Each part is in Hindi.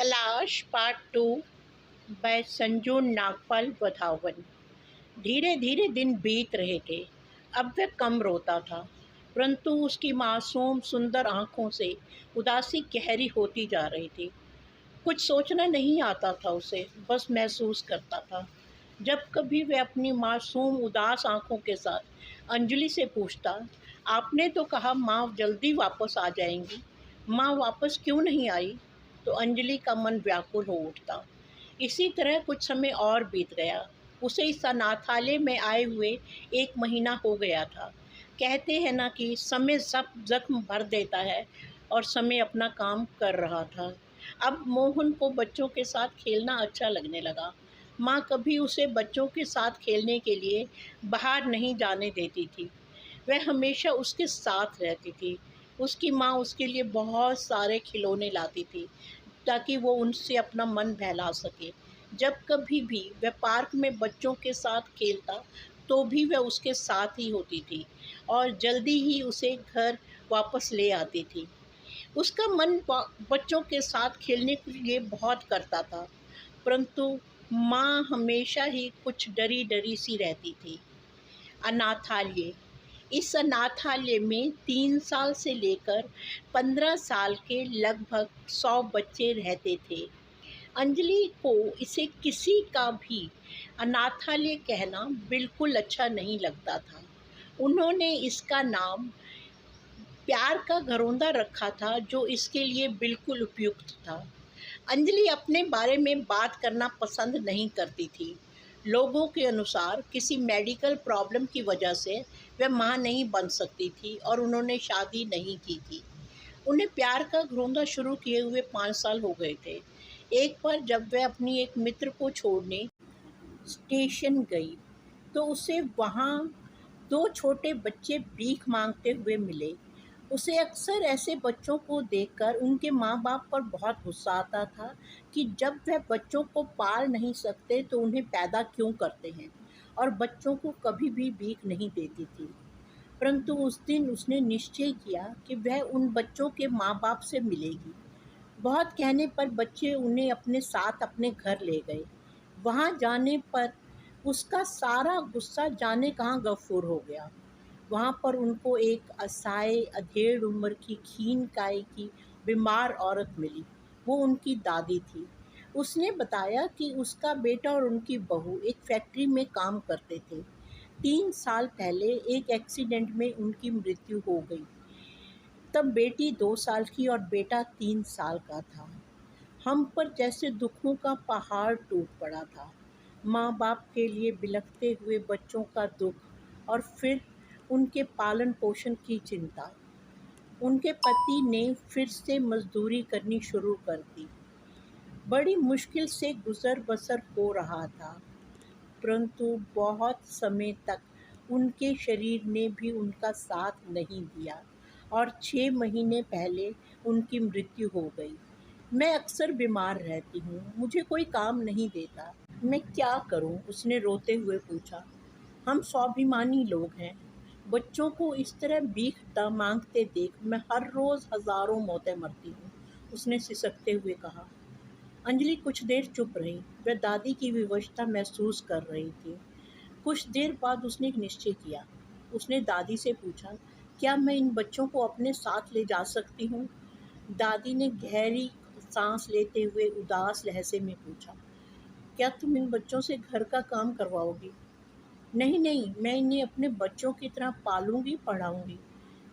तलाश पार्ट 2 बाय संजू नागपाल वधावन। धीरे धीरे दिन बीत रहे थे। अब वह कम रोता था, परंतु उसकी मासूम सुंदर आंखों से उदासी गहरी होती जा रही थी। कुछ सोचना नहीं आता था उसे, बस महसूस करता था। जब कभी वह अपनी मासूम उदास आंखों के साथ अंजलि से पूछता, आपने तो कहा माँ जल्दी वापस आ जाएंगी, माँ वापस क्यों नहीं आई, तो अंजलि का मन व्याकुल हो उठता। इसी तरह कुछ समय और बीत गया। उसे इस अनाथालय में आए हुए 1 महीना हो गया था। कहते हैं ना कि समय सब जख्म भर देता है, और समय अपना काम कर रहा था। अब मोहन को बच्चों के साथ खेलना अच्छा लगने लगा। माँ कभी उसे बच्चों के साथ खेलने के लिए बाहर नहीं जाने देती थी। वह हमेशा उसके साथ रहती थी। उसकी माँ उसके लिए बहुत सारे खिलौने लाती थी, ताकि वो उनसे अपना मन बहला सके। जब कभी भी वह पार्क में बच्चों के साथ खेलता, तो भी वह उसके साथ ही होती थी और जल्दी ही उसे घर वापस ले आती थी। उसका मन बच्चों के साथ खेलने के लिए बहुत करता था, परंतु माँ हमेशा ही कुछ डरी डरी सी रहती थी। अनाथालय। इस अनाथालय में 3 साल से लेकर 15 साल के लगभग 100 बच्चे रहते थे। अंजलि को इसे किसी का भी अनाथालय कहना बिल्कुल अच्छा नहीं लगता था। उन्होंने इसका नाम प्यार का घरौंदा रखा था, जो इसके लिए बिल्कुल उपयुक्त था। अंजलि अपने बारे में बात करना पसंद नहीं करती थी। लोगों के अनुसार किसी मेडिकल प्रॉब्लम की वजह से वह मां नहीं बन सकती थी और उन्होंने शादी नहीं की थी। उन्हें प्यार का घरौंदा शुरू किए हुए 5 साल हो गए थे। एक बार जब वह अपनी एक मित्र को छोड़ने स्टेशन गई, तो उसे वहाँ 2 छोटे बच्चे भीख मांगते हुए मिले। उसे अक्सर ऐसे बच्चों को देखकर उनके माँ-बाप पर बहुत गुस्सा आता था कि जब वह बच्चों को पाल नहीं सकते तो उन्हें पैदा क्यों करते हैं, और बच्चों को कभी भी भीख नहीं देती थी। परंतु उस दिन उसने निश्चय किया कि वह उन बच्चों के माँ-बाप से मिलेगी। बहुत कहने पर बच्चे उन्हें अपने साथ अपने घर ले गए। वहाँ जाने पर उसका सारा गुस्सा जाने कहाँ गफूर हो गया। वहाँ पर उनको एक असहाय अधेड़ उम्र की क्षीणकाय की बीमार औरत मिली। वो उनकी दादी थी। उसने बताया कि उसका बेटा और उनकी बहू एक फैक्ट्री में काम करते थे। 3 साल पहले एक एक्सीडेंट में उनकी मृत्यु हो गई। तब बेटी 2 साल की और बेटा 3 साल का था। हम पर जैसे दुखों का पहाड़ टूट पड़ा था। माँ बाप के लिए बिलखते हुए बच्चों का दुख, और फिर उनके पालन पोषण की चिंता। उनके पति ने फिर से मजदूरी करनी शुरू कर दी। बड़ी मुश्किल से गुजर बसर हो रहा था, परंतु बहुत समय तक उनके शरीर ने भी उनका साथ नहीं दिया और 6 महीने पहले उनकी मृत्यु हो गई। मैं अक्सर बीमार रहती हूँ, मुझे कोई काम नहीं देता, मैं क्या करूँ? उसने रोते हुए पूछा। हम स्वाभिमानी लोग हैं। बच्चों को इस तरह भीख मांगते देख मैं हर रोज़ हज़ारों मौतें मरती हूँ, उसने सिसकते हुए कहा। अंजलि कुछ देर चुप रही। वह दादी की विवशता महसूस कर रही थी। कुछ देर बाद उसने एक निश्चय किया। उसने दादी से पूछा, क्या मैं इन बच्चों को अपने साथ ले जा सकती हूँ? दादी ने गहरी सांस लेते हुए उदास लहजे में पूछा, क्या तुम इन बच्चों से घर का काम करवाओगी? नहीं नहीं, मैं इन्हें अपने बच्चों की तरह पालूंगी, पढ़ाऊंगी,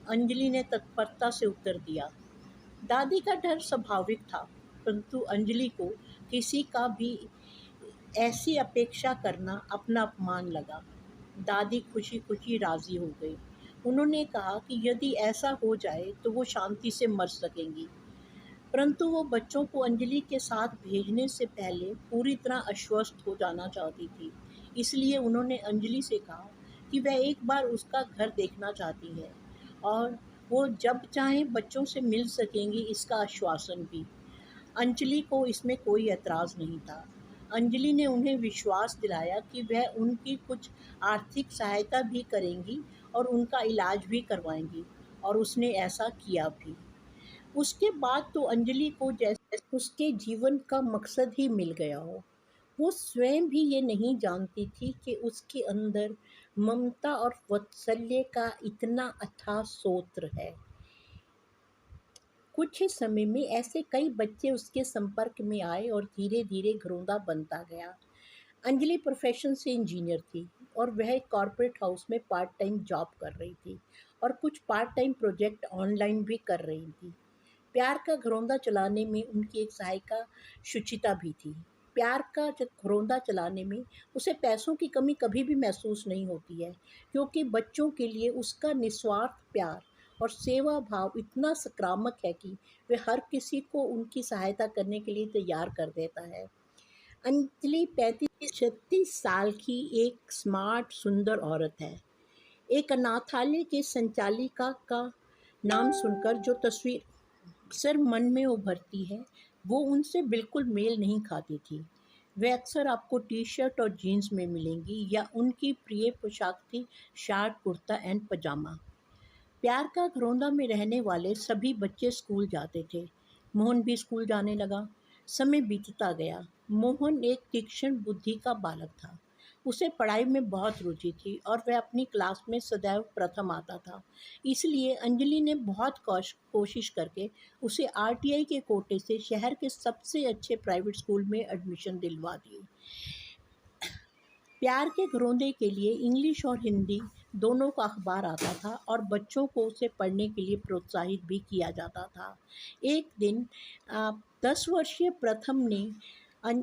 अंजलि ने तत्परता से उत्तर दिया। दादी का डर स्वाभाविक था, परंतु अंजलि को किसी का भी ऐसी अपेक्षा करना अपना अपमान लगा। दादी खुशी खुशी राजी हो गई। उन्होंने कहा कि यदि ऐसा हो जाए तो वो शांति से मर सकेंगी, परंतु वो बच्चों को अंजलि के साथ भेजने से पहले पूरी तरह आश्वस्त हो जाना चाहती थी। इसलिए उन्होंने अंजलि से कहा कि वह एक बार उसका घर देखना चाहती है और वो जब चाहें बच्चों से मिल सकेंगी, इसका आश्वासन भी। अंजलि को इसमें कोई ऐतराज़ नहीं था। अंजलि ने उन्हें विश्वास दिलाया कि वह उनकी कुछ आर्थिक सहायता भी करेंगी और उनका इलाज भी करवाएंगी, और उसने ऐसा किया भी। उसके बाद तो अंजलि को जैसे उसके जीवन का मकसद ही मिल गया हो। वो स्वयं भी ये नहीं जानती थी कि उसके अंदर ममता और वात्सल्य का इतना अथाह स्रोत है। कुछ ही समय में ऐसे कई बच्चे उसके संपर्क में आए और धीरे-धीरे घरौंदा बनता गया। अंजलि प्रोफ़ेशन से इंजीनियर थी और वह एक कॉर्पोरेट हाउस में पार्ट टाइम जॉब कर रही थी और कुछ पार्ट टाइम प्रोजेक्ट ऑनलाइन भी कर रही थी। प्यार का घरौंदा चलाने में उनकी एक सहायिका शुचिता भी थी। प्यार का घरौंदा चलाने में उसे पैसों की कमी कभी भी महसूस नहीं होती है, क्योंकि बच्चों के लिए उसका निस्वार्थ प्यार और सेवा भाव इतना सकारात्मक है कि वह हर किसी को उनकी सहायता करने के लिए तैयार कर देता है। अंजलि 35-36 साल की एक स्मार्ट सुंदर औरत है। एक अनाथालय के संचालिका का नाम सुनकर जो तस्वीर अक्सर मन में उभरती है, वो उनसे बिल्कुल मेल नहीं खाती थी। वे अक्सर आपको टी-शर्ट और जीन्स में मिलेंगी या उनकी प्रिय पोशाक थी शर्ट, कुर्ता एंड पजामा। प्यार का घरौंदा में रहने वाले सभी बच्चे स्कूल जाते थे। मोहन भी स्कूल जाने लगा। समय बीतता गया। मोहन एक तीक्ष्ण बुद्धि का बालक था। उसे पढ़ाई में बहुत रुचि थी और वह अपनी क्लास में सदैव प्रथम आता था। इसलिए अंजलि ने बहुत कोशिश करके उसे आरटीआई के कोटे से शहर के सबसे अच्छे प्राइवेट स्कूल में एडमिशन दिलवा दी। प्यार के घरौंदे के लिए इंग्लिश और हिंदी दोनों का अखबार आता था और बच्चों को उसे पढ़ने के लिए प्रोत्साहित भी किया जाता था। एक दिन 10 वर्षीय प्रथम ने अं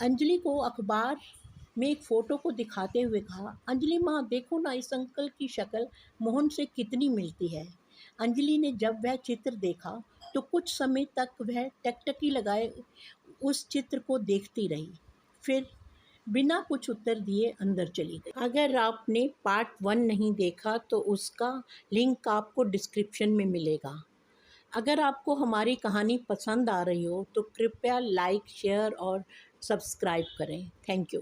अंजलि को अखबार में एक फ़ोटो को दिखाते हुए कहा, "अंजलि माँ, देखो ना, इस अंकल की शक्ल मोहन से कितनी मिलती है।" अंजलि ने जब वह चित्र देखा, तो कुछ समय तक वह टकटकी लगाए उस चित्र को देखती रही। फिर बिना कुछ उत्तर दिए अंदर चली गई। अगर आपने पार्ट 1 नहीं देखा तो उसका लिंक आपको डिस्क्रिप्शन में मिलेगा। अगर आपको हमारी कहानी पसंद आ रही हो तो कृपया लाइक, शेयर और सब्सक्राइब करें। Thank you.